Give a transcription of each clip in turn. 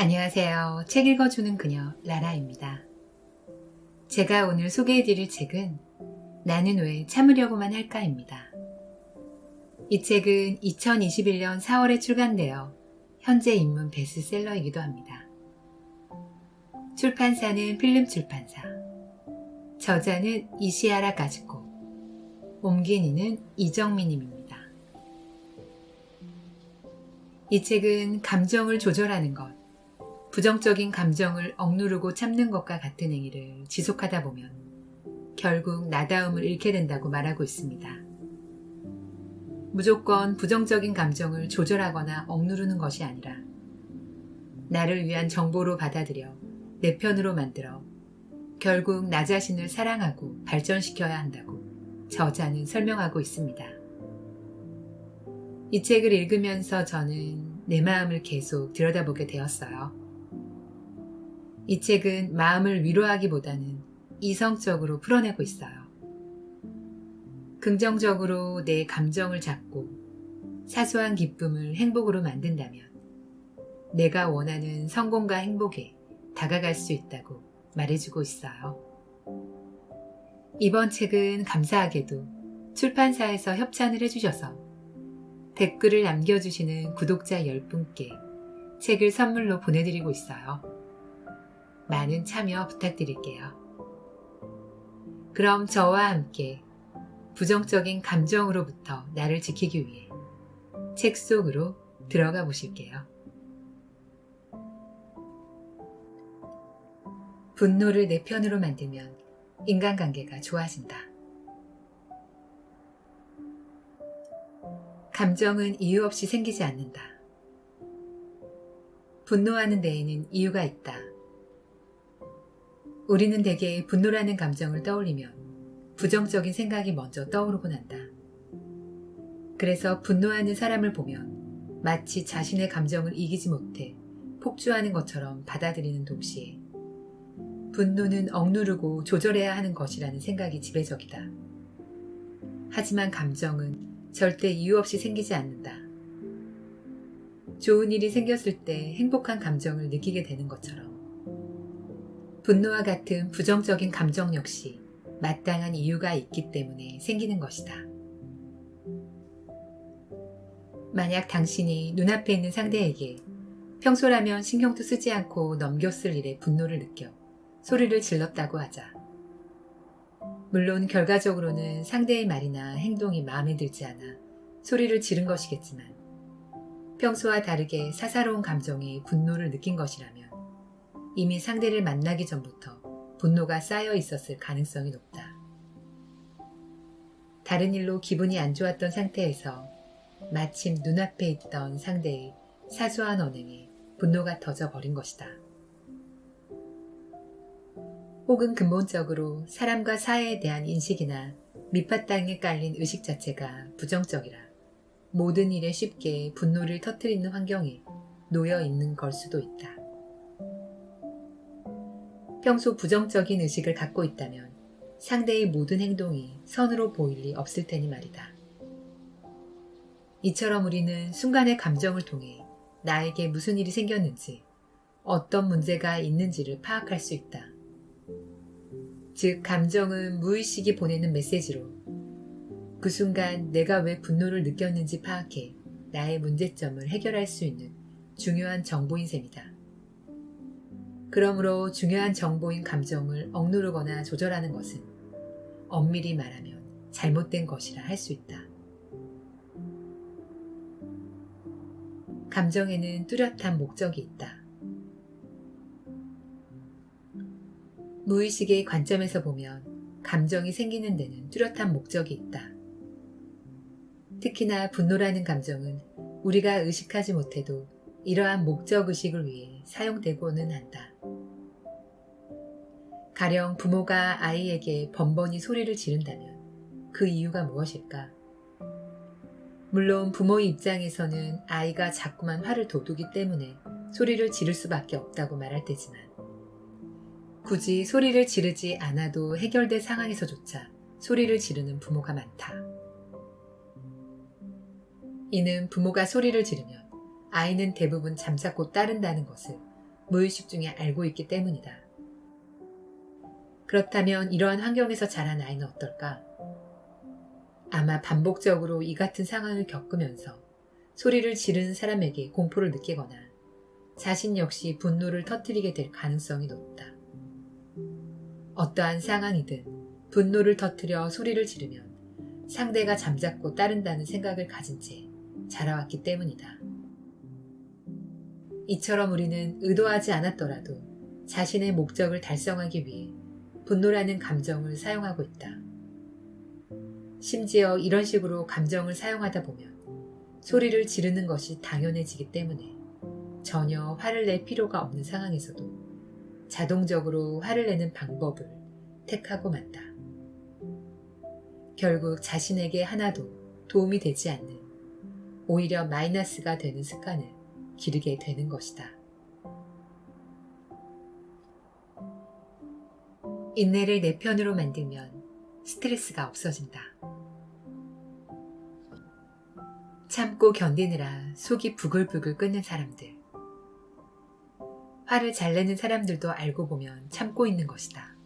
안녕하세요. 책 읽어주는 그녀 라라입니다. 제가 오늘 소개해드릴 책은 나는 왜 참으려고만 할까입니다. 이 책은 2021년 4월에 출간되어 현재 인문 베스트셀러이기도 합니다. 출판사는 필름출판사, 저자는 이시아라 가즈코, 옮긴 이는 이정민님입니다. 이 책은 감정을 조절하는 것, 부정적인 감정을 억누르고 참는 것과 같은 행위를 지속하다 보면 결국 나다움을 잃게 된다고 말하고 있습니다. 무조건 부정적인 감정을 조절하거나 억누르는 것이 아니라 나를 위한 정보로 받아들여 내 편으로 만들어 결국 나 자신을 사랑하고 발전시켜야 한다고 저자는 설명하고 있습니다. 이 책을 읽으면서 저는 내 마음을 계속 들여다보게 되었어요. 이 책은 마음을 위로하기보다는 이성적으로 풀어내고 있어요. 긍정적으로 내 감정을 잡고 사소한 기쁨을 행복으로 만든다면 내가 원하는 성공과 행복에 다가갈 수 있다고 말해주고 있어요. 이번 책은 감사하게도 출판사에서 협찬을 해주셔서 댓글을 남겨주시는 구독자 10분께 책을 선물로 보내드리고 있어요. 많은 참여 부탁드릴게요. 그럼 저와 함께 부정적인 감정으로부터 나를 지키기 위해 책 속으로 들어가 보실게요. 분노를 내 편으로 만들면 인간관계가 좋아진다. 감정은 이유 없이 생기지 않는다. 분노하는 데에는 이유가 있다. 우리는 대개 분노라는 감정을 떠올리면 부정적인 생각이 먼저 떠오르곤 한다. 그래서 분노하는 사람을 보면 마치 자신의 감정을 이기지 못해 폭주하는 것처럼 받아들이는 동시에 분노는 억누르고 조절해야 하는 것이라는 생각이 지배적이다. 하지만 감정은 절대 이유 없이 생기지 않는다. 좋은 일이 생겼을 때 행복한 감정을 느끼게 되는 것처럼 분노와 같은 부정적인 감정 역시 마땅한 이유가 있기 때문에 생기는 것이다. 만약 당신이 눈앞에 있는 상대에게 평소라면 신경도 쓰지 않고 넘겼을 일에 분노를 느껴 소리를 질렀다고 하자. 물론 결과적으로는 상대의 말이나 행동이 마음에 들지 않아 소리를 지른 것이겠지만 평소와 다르게 사사로운 감정에 분노를 느낀 것이라면 이미 상대를 만나기 전부터 분노가 쌓여 있었을 가능성이 높다. 다른 일로 기분이 안 좋았던 상태에서 마침 눈앞에 있던 상대의 사소한 언행에 분노가 터져버린 것이다. 혹은 근본적으로 사람과 사회에 대한 인식이나 밑바탕에 깔린 의식 자체가 부정적이라 모든 일에 쉽게 분노를 터뜨리는 환경에 놓여 있는 걸 수도 있다. 평소 부정적인 의식을 갖고 있다면 상대의 모든 행동이 선으로 보일 리 없을 테니 말이다. 이처럼 우리는 순간의 감정을 통해 나에게 무슨 일이 생겼는지, 어떤 문제가 있는지를 파악할 수 있다. 즉, 감정은 무의식이 보내는 메시지로 그 순간 내가 왜 분노를 느꼈는지 파악해 나의 문제점을 해결할 수 있는 중요한 정보인 셈이다. 그러므로 중요한 정보인 감정을 억누르거나 조절하는 것은 엄밀히 말하면 잘못된 것이라 할 수 있다. 감정에는 뚜렷한 목적이 있다. 무의식의 관점에서 보면 감정이 생기는 데는 뚜렷한 목적이 있다. 특히나 분노라는 감정은 우리가 의식하지 못해도 이러한 목적의식을 위해 사용되고는 한다. 가령 부모가 아이에게 번번이 소리를 지른다면 그 이유가 무엇일까? 물론 부모의 입장에서는 아이가 자꾸만 화를 돋우기 때문에 소리를 지를 수밖에 없다고 말할 테지만 굳이 소리를 지르지 않아도 해결될 상황에서조차 소리를 지르는 부모가 많다. 이는 부모가 소리를 지르면 아이는 대부분 잠자코 따른다는 것을 무의식 중에 알고 있기 때문이다. 그렇다면 이러한 환경에서 자란 아이는 어떨까? 아마 반복적으로 이 같은 상황을 겪으면서 소리를 지르는 사람에게 공포를 느끼거나 자신 역시 분노를 터뜨리게 될 가능성이 높다. 어떠한 상황이든 분노를 터뜨려 소리를 지르면 상대가 잠잡고 따른다는 생각을 가진 채 자라왔기 때문이다. 이처럼 우리는 의도하지 않았더라도 자신의 목적을 달성하기 위해 분노라는 감정을 사용하고 있다. 심지어 이런 식으로 감정을 사용하다 보면 소리를 지르는 것이 당연해지기 때문에 전혀 화를 낼 필요가 없는 상황에서도 자동적으로 화를 내는 방법을 택하고 만다. 결국 자신에게 하나도 도움이 되지 않는 오히려 마이너스가 되는 습관을 기르게 되는 것이다. 인내를 내 편으로 만들면 스트레스가 없어진다. 참고 견디느라 속이 부글부글 끓는 사람들. 화를 잘 내는 사람들도 알고 보면 참고 있는 것이다.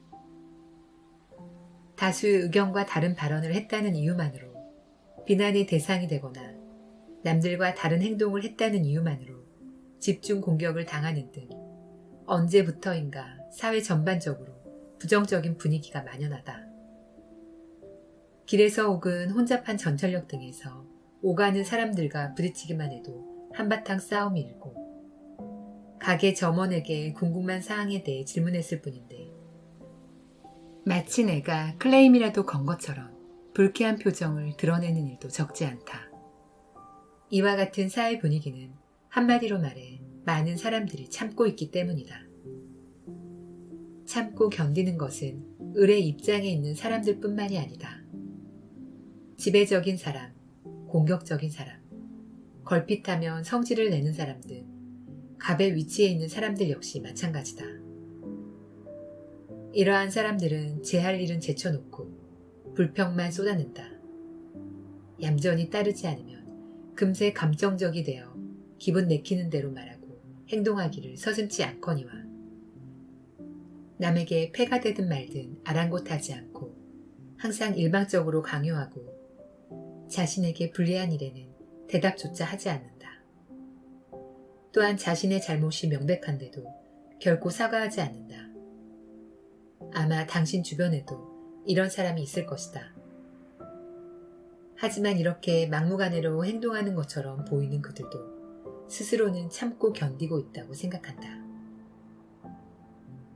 다수의 의견과 다른 발언을 했다는 이유만으로 비난의 대상이 되거나 남들과 다른 행동을 했다는 이유만으로 집중 공격을 당하는 등 언제부터인가 사회 전반적으로 부정적인 분위기가 만연하다. 길에서 혹은 혼잡한 전철역 등에서 오가는 사람들과 부딪히기만 해도 한바탕 싸움이 일고 가게 점원에게 궁금한 사항에 대해 질문했을 뿐인데 마치 내가 클레임이라도 건 것처럼 불쾌한 표정을 드러내는 일도 적지 않다. 이와 같은 사회 분위기는 한마디로 말해 많은 사람들이 참고 있기 때문이다. 참고 견디는 것은 을의 입장에 있는 사람들 뿐만이 아니다. 지배적인 사람, 공격적인 사람, 걸핏하면 성질을 내는 사람들, 갑의 위치에 있는 사람들 역시 마찬가지다. 이러한 사람들은 제할 일은 제쳐놓고 불평만 쏟아낸다. 얌전히 따르지 않으면 금세 감정적이 되어 기분 내키는 대로 말하고 행동하기를 서슴지 않거니와 남에게 폐가 되든 말든 아랑곳하지 않고 항상 일방적으로 강요하고 자신에게 불리한 일에는 대답조차 하지 않는다. 또한 자신의 잘못이 명백한데도 결코 사과하지 않는다. 아마 당신 주변에도 이런 사람이 있을 것이다. 하지만 이렇게 막무가내로 행동하는 것처럼 보이는 그들도 스스로는 참고 견디고 있다고 생각한다.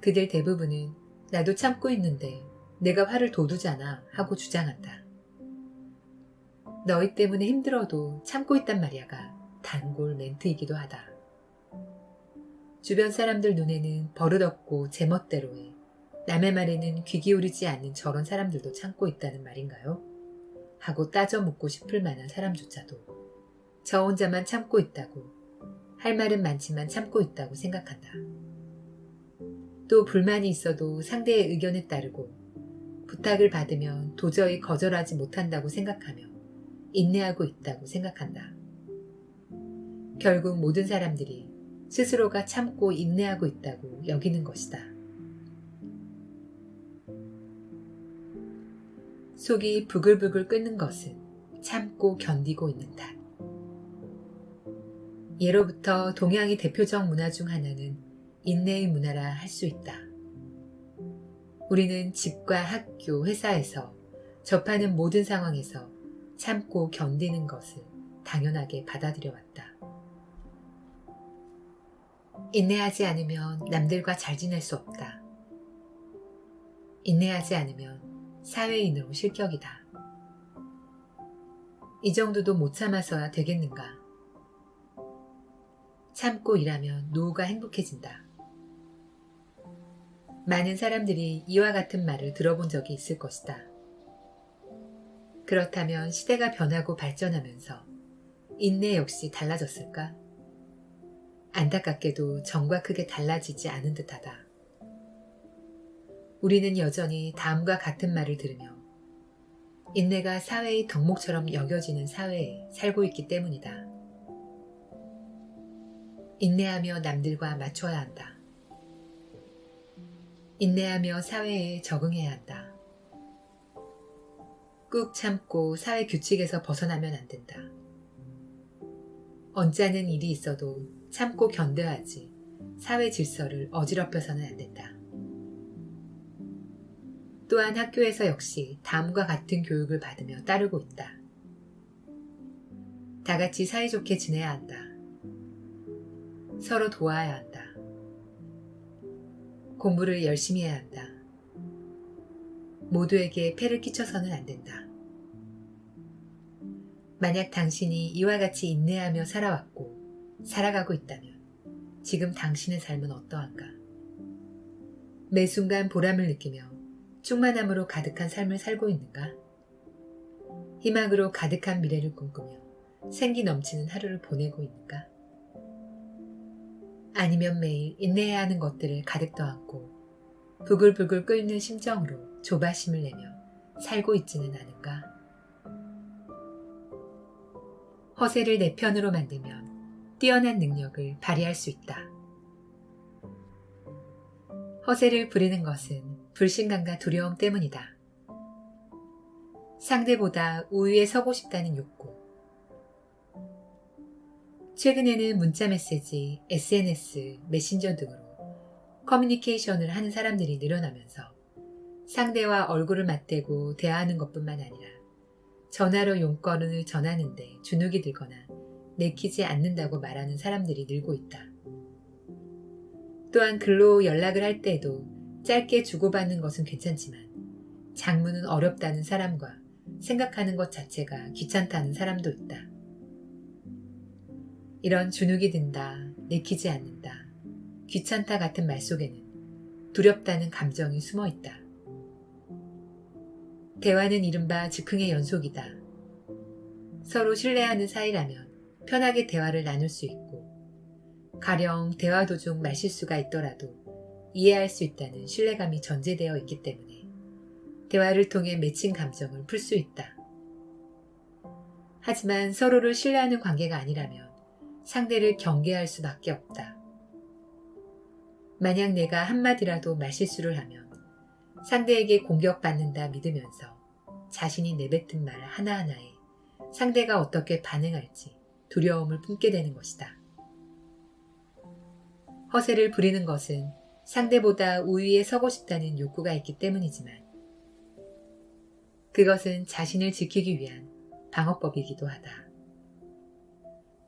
그들 대부분은 나도 참고 있는데 내가 화를 돋우잖아 하고 주장한다. 너희 때문에 힘들어도 참고 있단 말이야가 단골 멘트이기도 하다. 주변 사람들 눈에는 버릇없고 제멋대로에 남의 말에는 귀 기울이지 않는 저런 사람들도 참고 있다는 말인가요? 하고 따져 묻고 싶을 만한 사람조차도 저 혼자만 참고 있다고 할 말은 많지만 참고 있다고 생각한다. 또 불만이 있어도 상대의 의견에 따르고 부탁을 받으면 도저히 거절하지 못한다고 생각하며 인내하고 있다고 생각한다. 결국 모든 사람들이 스스로가 참고 인내하고 있다고 여기는 것이다. 속이 부글부글 끓는 것은 참고 견디고 있는 탓. 예로부터 동양의 대표적 문화 중 하나는 인내의 문화라 할 수 있다. 우리는 집과 학교, 회사에서 접하는 모든 상황에서 참고 견디는 것을 당연하게 받아들여왔다. 인내하지 않으면 남들과 잘 지낼 수 없다. 인내하지 않으면 사회인으로 실격이다. 이 정도도 못 참아서야 되겠는가? 참고 일하면 노후가 행복해진다. 많은 사람들이 이와 같은 말을 들어본 적이 있을 것이다. 그렇다면 시대가 변하고 발전하면서 인내 역시 달라졌을까? 안타깝게도 전과 크게 달라지지 않은 듯하다. 우리는 여전히 다음과 같은 말을 들으며 인내가 사회의 덕목처럼 여겨지는 사회에 살고 있기 때문이다. 인내하며 남들과 맞춰야 한다. 인내하며 사회에 적응해야 한다. 꾹 참고 사회 규칙에서 벗어나면 안 된다. 언짢은 일이 있어도 참고 견뎌야지 사회 질서를 어지럽혀서는 안 된다. 또한 학교에서 역시 다음과 같은 교육을 받으며 따르고 있다. 다 같이 사이좋게 지내야 한다. 서로 도와야 한다. 공부를 열심히 해야 한다. 모두에게 폐를 끼쳐서는 안 된다. 만약 당신이 이와 같이 인내하며 살아왔고 살아가고 있다면 지금 당신의 삶은 어떠한가? 매 순간 보람을 느끼며 충만함으로 가득한 삶을 살고 있는가? 희망으로 가득한 미래를 꿈꾸며 생기 넘치는 하루를 보내고 있는가? 아니면 매일 인내해야 하는 것들을 가득 떠안고 부글부글 끓는 심정으로 조바심을 내며 살고 있지는 않은가? 허세를 내 편으로 만들면 뛰어난 능력을 발휘할 수 있다. 허세를 부리는 것은 불신감과 두려움 때문이다. 상대보다 우위에 서고 싶다는 욕구. 최근에는 문자메시지, SNS, 메신저 등으로 커뮤니케이션을 하는 사람들이 늘어나면서 상대와 얼굴을 맞대고 대화하는 것뿐만 아니라 전화로 용건을 전하는데 주눅이 들거나 내키지 않는다고 말하는 사람들이 늘고 있다. 또한 글로 연락을 할 때도 짧게 주고받는 것은 괜찮지만 장문은 어렵다는 사람과 생각하는 것 자체가 귀찮다는 사람도 있다. 이런 주눅이 든다, 내키지 않는다, 귀찮다 같은 말 속에는 두렵다는 감정이 숨어 있다. 대화는 이른바 즉흥의 연속이다. 서로 신뢰하는 사이라면 편하게 대화를 나눌 수 있고 가령 대화 도중 말실수가 있더라도 이해할 수 있다는 신뢰감이 전제되어 있기 때문에 대화를 통해 맺힌 감정을 풀 수 있다. 하지만 서로를 신뢰하는 관계가 아니라면 상대를 경계할 수밖에 없다. 만약 내가 한마디라도 말실수를 하면 상대에게 공격받는다 믿으면서 자신이 내뱉은 말 하나하나에 상대가 어떻게 반응할지 두려움을 품게 되는 것이다. 허세를 부리는 것은 상대보다 우위에 서고 싶다는 욕구가 있기 때문이지만 그것은 자신을 지키기 위한 방어법이기도 하다.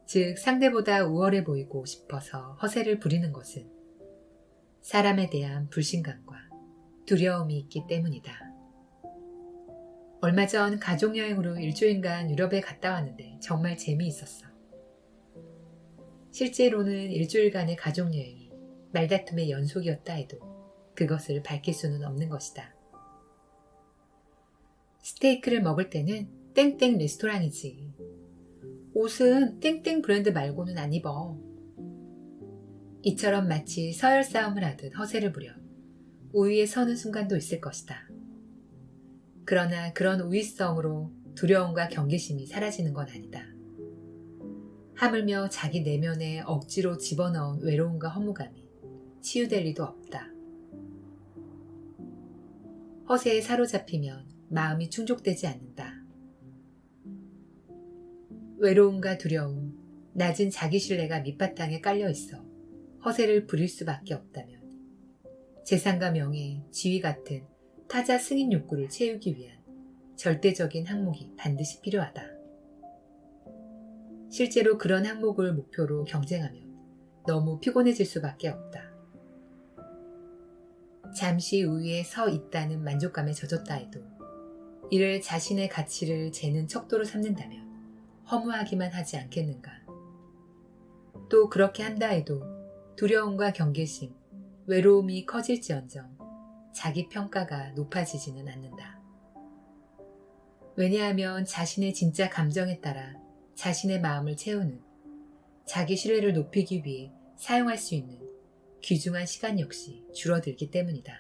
즉 상대보다 우월해 보이고 싶어서 허세를 부리는 것은 사람에 대한 불신감과 두려움이 있기 때문이다. 얼마 전 가족여행으로 일주일간 유럽에 갔다 왔는데 정말 재미있었어. 실제로는 일주일간의 가족여행이 말다툼의 연속이었다 해도 그것을 밝힐 수는 없는 것이다. 스테이크를 먹을 때는 땡땡 레스토랑이지. 옷은 땡땡 브랜드 말고는 안 입어. 이처럼 마치 서열 싸움을 하듯 허세를 부려 우위에 서는 순간도 있을 것이다. 그러나 그런 우위성으로 두려움과 경계심이 사라지는 건 아니다. 하물며 자기 내면에 억지로 집어넣은 외로움과 허무감이 치유될 리도 없다. 허세에 사로잡히면 마음이 충족되지 않는다. 외로움과 두려움, 낮은 자기신뢰가 밑바탕에 깔려 있어 허세를 부릴 수밖에 없다면 재산과 명예, 지위 같은 타자 승인 욕구를 채우기 위한 절대적인 항목이 반드시 필요하다. 실제로 그런 항목을 목표로 경쟁하면 너무 피곤해질 수밖에 없다. 잠시 우위에 서 있다는 만족감에 젖었다 해도 이를 자신의 가치를 재는 척도로 삼는다면 허무하기만 하지 않겠는가. 또 그렇게 한다 해도 두려움과 경계심, 외로움이 커질지언정 자기 평가가 높아지지는 않는다. 왜냐하면 자신의 진짜 감정에 따라 자신의 마음을 채우는 자기 신뢰를 높이기 위해 사용할 수 있는 귀중한 시간 역시 줄어들기 때문이다.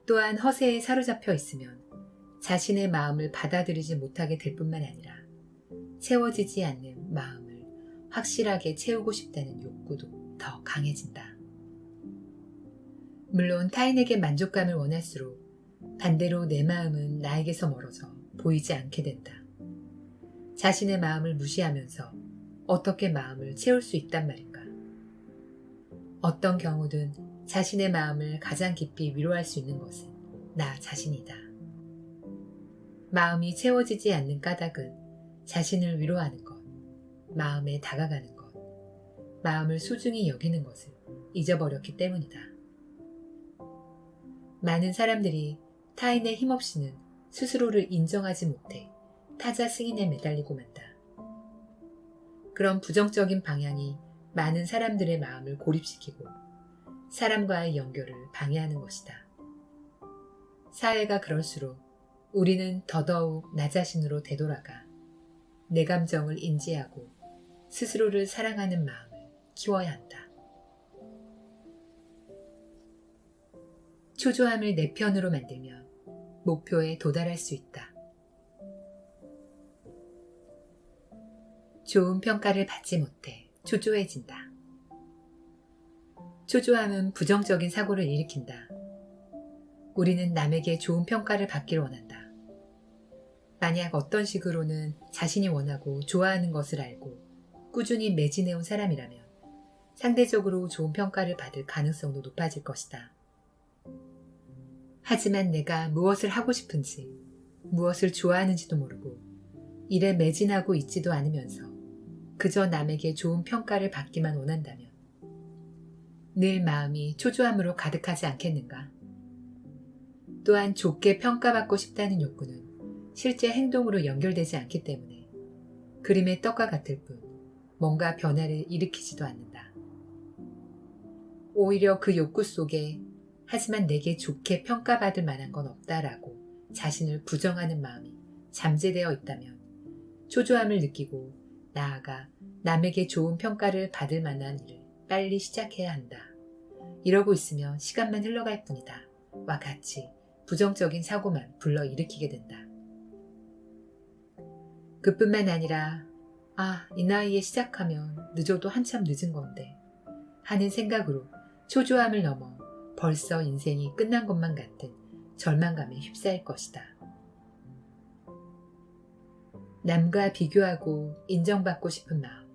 또한 허세에 사로잡혀 있으면 자신의 마음을 받아들이지 못하게 될 뿐만 아니라 채워지지 않는 마음을 확실하게 채우고 싶다는 욕구도 더 강해진다. 물론 타인에게 만족감을 원할수록 반대로 내 마음은 나에게서 멀어져 보이지 않게 된다. 자신의 마음을 무시하면서 어떻게 마음을 채울 수 있단 말인가? 어떤 경우든 자신의 마음을 가장 깊이 위로할 수 있는 것은 나 자신이다. 마음이 채워지지 않는 까닭은 자신을 위로하는 것, 마음에 다가가는 것, 마음을 소중히 여기는 것을 잊어버렸기 때문이다. 많은 사람들이 타인의 힘없이는 스스로를 인정하지 못해 타자 승인에 매달리고 만다. 그런 부정적인 방향이 많은 사람들의 마음을 고립시키고 사람과의 연결을 방해하는 것이다. 사회가 그럴수록 우리는 더더욱 나 자신으로 되돌아가 내 감정을 인지하고 스스로를 사랑하는 마음을 키워야 한다. 초조함을 내 편으로 만들면 목표에 도달할 수 있다. 좋은 평가를 받지 못해 초조해진다. 초조함은 부정적인 사고를 일으킨다. 우리는 남에게 좋은 평가를 받기를 원한다. 만약 어떤 식으로는 자신이 원하고 좋아하는 것을 알고 꾸준히 매진해온 사람이라면 상대적으로 좋은 평가를 받을 가능성도 높아질 것이다. 하지만 내가 무엇을 하고 싶은지, 무엇을 좋아하는지도 모르고 일에 매진하고 있지도 않으면서 그저 남에게 좋은 평가를 받기만 원한다면 늘 마음이 초조함으로 가득하지 않겠는가? 또한 좋게 평가받고 싶다는 욕구는 실제 행동으로 연결되지 않기 때문에 그림의 떡과 같을 뿐 뭔가 변화를 일으키지도 않는다. 오히려 그 욕구 속에 하지만 내게 좋게 평가받을 만한 건 없다라고 자신을 부정하는 마음이 잠재되어 있다면 초조함을 느끼고 나아가 남에게 좋은 평가를 받을 만한 일을 빨리 시작해야 한다. 이러고 있으면 시간만 흘러갈 뿐이다. 와 같이 부정적인 사고만 불러일으키게 된다. 그뿐만 아니라 이 나이에 시작하면 늦어도 한참 늦은 건데 하는 생각으로 초조함을 넘어 벌써 인생이 끝난 것만 같은 절망감에 휩싸일 것이다. 남과 비교하고 인정받고 싶은 마음.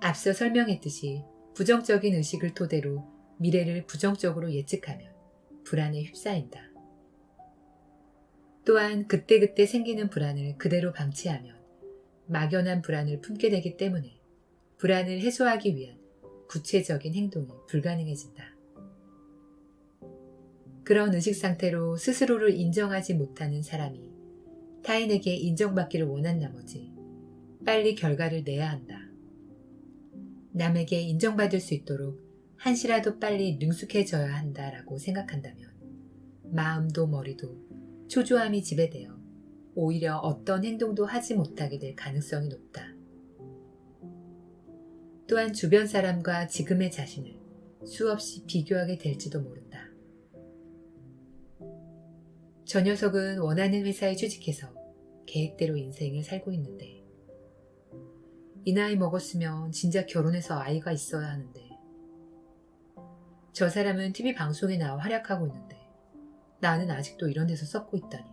앞서 설명했듯이 부정적인 의식을 토대로 미래를 부정적으로 예측하면 불안에 휩싸인다. 또한 그때그때 생기는 불안을 그대로 방치하면 막연한 불안을 품게 되기 때문에 불안을 해소하기 위한 구체적인 행동이 불가능해진다. 그런 의식 상태로 스스로를 인정하지 못하는 사람이 타인에게 인정받기를 원한 나머지 빨리 결과를 내야 한다. 남에게 인정받을 수 있도록 한시라도 빨리 능숙해져야 한다라고 생각한다면 마음도 머리도 초조함이 지배되어 오히려 어떤 행동도 하지 못하게 될 가능성이 높다. 또한 주변 사람과 지금의 자신을 수없이 비교하게 될지도 모른다. 저 녀석은 원하는 회사에 취직해서 계획대로 인생을 살고 있는데 이 나이 먹었으면 진작 결혼해서 아이가 있어야 하는데 저 사람은 TV 방송에 나와 활약하고 있는데 나는 아직도 이런 데서 썩고 있다니.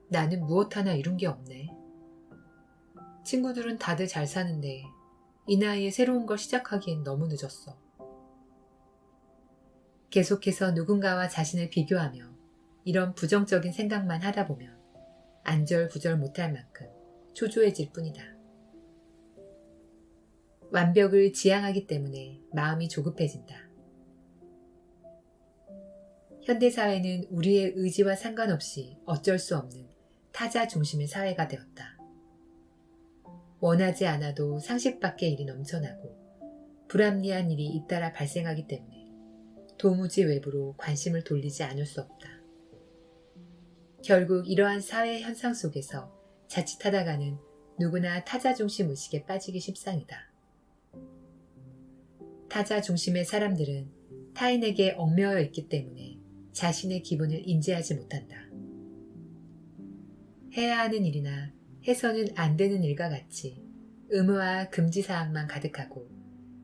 나는 무엇 하나 이룬 게 없네. 친구들은 다들 잘 사는데 이 나이에 새로운 걸 시작하기엔 너무 늦었어. 계속해서 누군가와 자신을 비교하며 이런 부정적인 생각만 하다 보면 안절부절 못할 만큼 초조해질 뿐이다. 완벽을 지향하기 때문에 마음이 조급해진다. 현대사회는 우리의 의지와 상관없이 어쩔 수 없는 타자 중심의 사회가 되었다. 원하지 않아도 상식 밖의 일이 넘쳐나고 불합리한 일이 잇따라 발생하기 때문에 도무지 외부로 관심을 돌리지 않을 수 없다. 결국 이러한 사회 현상 속에서 자칫하다가는 누구나 타자 중심 의식에 빠지기 십상이다. 타자 중심의 사람들은 타인에게 얽매여 있기 때문에 자신의 기분을 인지하지 못한다. 해야 하는 일이나 해서는 안 되는 일과 같이 의무와 금지사항만 가득하고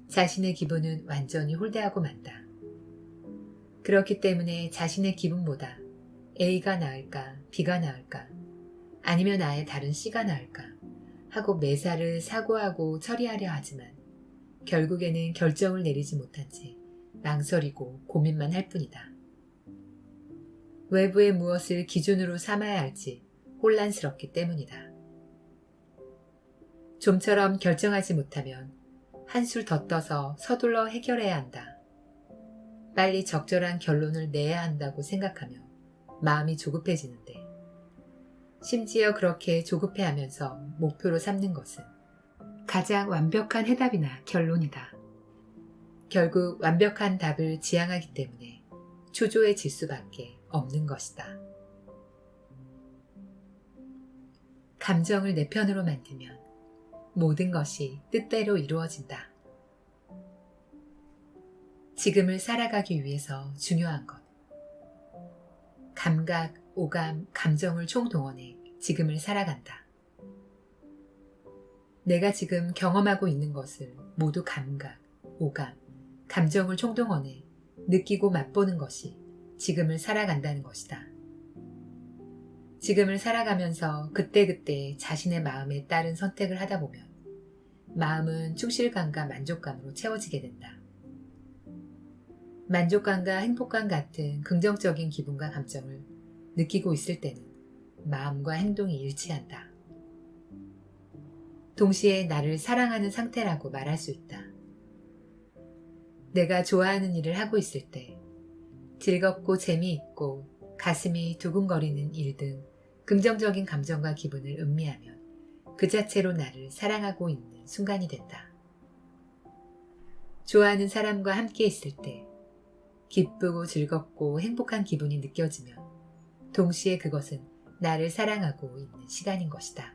자신의 기분은 완전히 홀대하고 만다. 그렇기 때문에 자신의 기분보다 A가 나을까, B가 나을까, 아니면 아예 다른 C가 나을까 하고 매사를 사고하고 처리하려 하지만 결국에는 결정을 내리지 못한 채 망설이고 고민만 할 뿐이다. 외부의 무엇을 기준으로 삼아야 할지 혼란스럽기 때문이다. 좀처럼 결정하지 못하면 한술 더 떠서 서둘러 해결해야 한다. 빨리 적절한 결론을 내야 한다고 생각하며 마음이 조급해지는데, 심지어 그렇게 조급해하면서 목표로 삼는 것은 가장 완벽한 해답이나 결론이다. 결국 완벽한 답을 지향하기 때문에 초조해질 수밖에 없는 것이다. 감정을 내 편으로 만들면 모든 것이 뜻대로 이루어진다. 지금을 살아가기 위해서 중요한 것. 감각, 오감, 감정을 총동원해 지금을 살아간다. 내가 지금 경험하고 있는 것을 모두 감각, 오감, 감정을 총동원해 느끼고 맛보는 것이 지금을 살아간다는 것이다. 지금을 살아가면서 그때그때 자신의 마음에 따른 선택을 하다 보면 마음은 충실감과 만족감으로 채워지게 된다. 만족감과 행복감 같은 긍정적인 기분과 감정을 느끼고 있을 때는 마음과 행동이 일치한다. 동시에 나를 사랑하는 상태라고 말할 수 있다. 내가 좋아하는 일을 하고 있을 때 즐겁고 재미있고 가슴이 두근거리는 일 등 긍정적인 감정과 기분을 음미하면 그 자체로 나를 사랑하고 있는 순간이 된다. 좋아하는 사람과 함께 있을 때 기쁘고 즐겁고 행복한 기분이 느껴지면 동시에 그것은 나를 사랑하고 있는 시간인 것이다.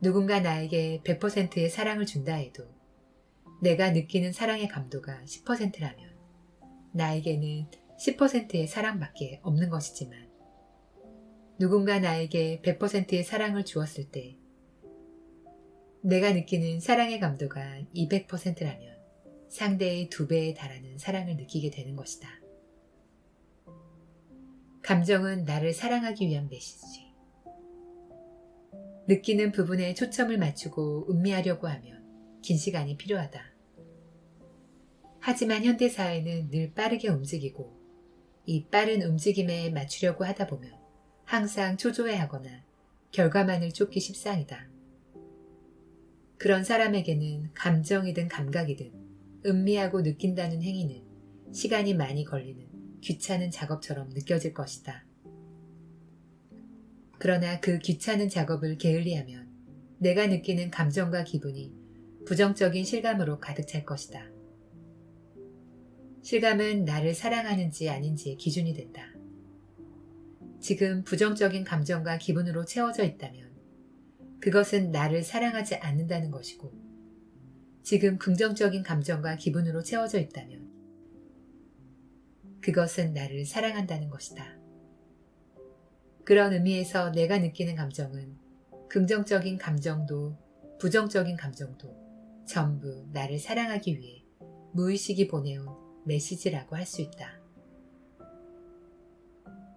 누군가 나에게 100%의 사랑을 준다 해도 내가 느끼는 사랑의 감도가 10%라면 나에게는 10%의 사랑밖에 없는 것이지만, 누군가 나에게 100%의 사랑을 주었을 때 내가 느끼는 사랑의 감도가 200%라면 상대의 2배에 달하는 사랑을 느끼게 되는 것이다. 감정은 나를 사랑하기 위한 메시지. 느끼는 부분에 초점을 맞추고 음미하려고 하면 긴 시간이 필요하다. 하지만 현대사회는 늘 빠르게 움직이고 이 빠른 움직임에 맞추려고 하다 보면 항상 초조해하거나 결과만을 쫓기 십상이다. 그런 사람에게는 감정이든 감각이든 음미하고 느낀다는 행위는 시간이 많이 걸리는 귀찮은 작업처럼 느껴질 것이다. 그러나 그 귀찮은 작업을 게을리하면 내가 느끼는 감정과 기분이 부정적인 실감으로 가득 찰 것이다. 실감은 나를 사랑하는지 아닌지의 기준이 된다. 지금 부정적인 감정과 기분으로 채워져 있다면 그것은 나를 사랑하지 않는다는 것이고, 지금 긍정적인 감정과 기분으로 채워져 있다면 그것은 나를 사랑한다는 것이다. 그런 의미에서 내가 느끼는 감정은 긍정적인 감정도 부정적인 감정도 전부 나를 사랑하기 위해 무의식이 보내온 메시지라고 할 수 있다.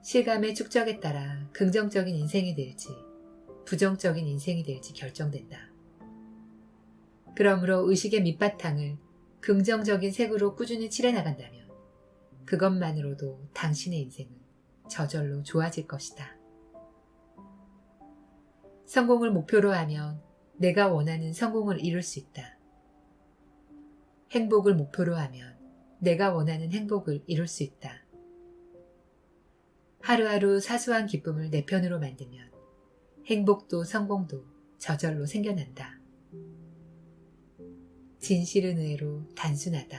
실감의 축적에 따라 긍정적인 인생이 될지 부정적인 인생이 될지 결정된다. 그러므로 의식의 밑바탕을 긍정적인 색으로 꾸준히 칠해나간다면 그것만으로도 당신의 인생은 저절로 좋아질 것이다. 성공을 목표로 하면 내가 원하는 성공을 이룰 수 있다. 행복을 목표로 하면 내가 원하는 행복을 이룰 수 있다. 하루하루 사소한 기쁨을 내 편으로 만들면 행복도 성공도 저절로 생겨난다. 진실은 의외로 단순하다.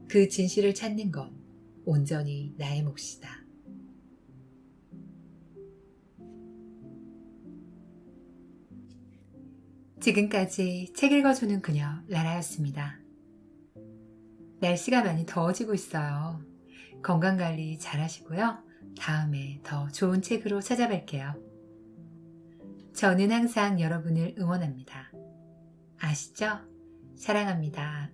그 진실을 찾는 건 온전히 나의 몫이다. 지금까지 책 읽어주는 그녀 라라였습니다. 날씨가 많이 더워지고 있어요. 건강관리 잘 하시고요. 다음에 더 좋은 책으로 찾아뵐게요. 저는 항상 여러분을 응원합니다. 아시죠? 사랑합니다.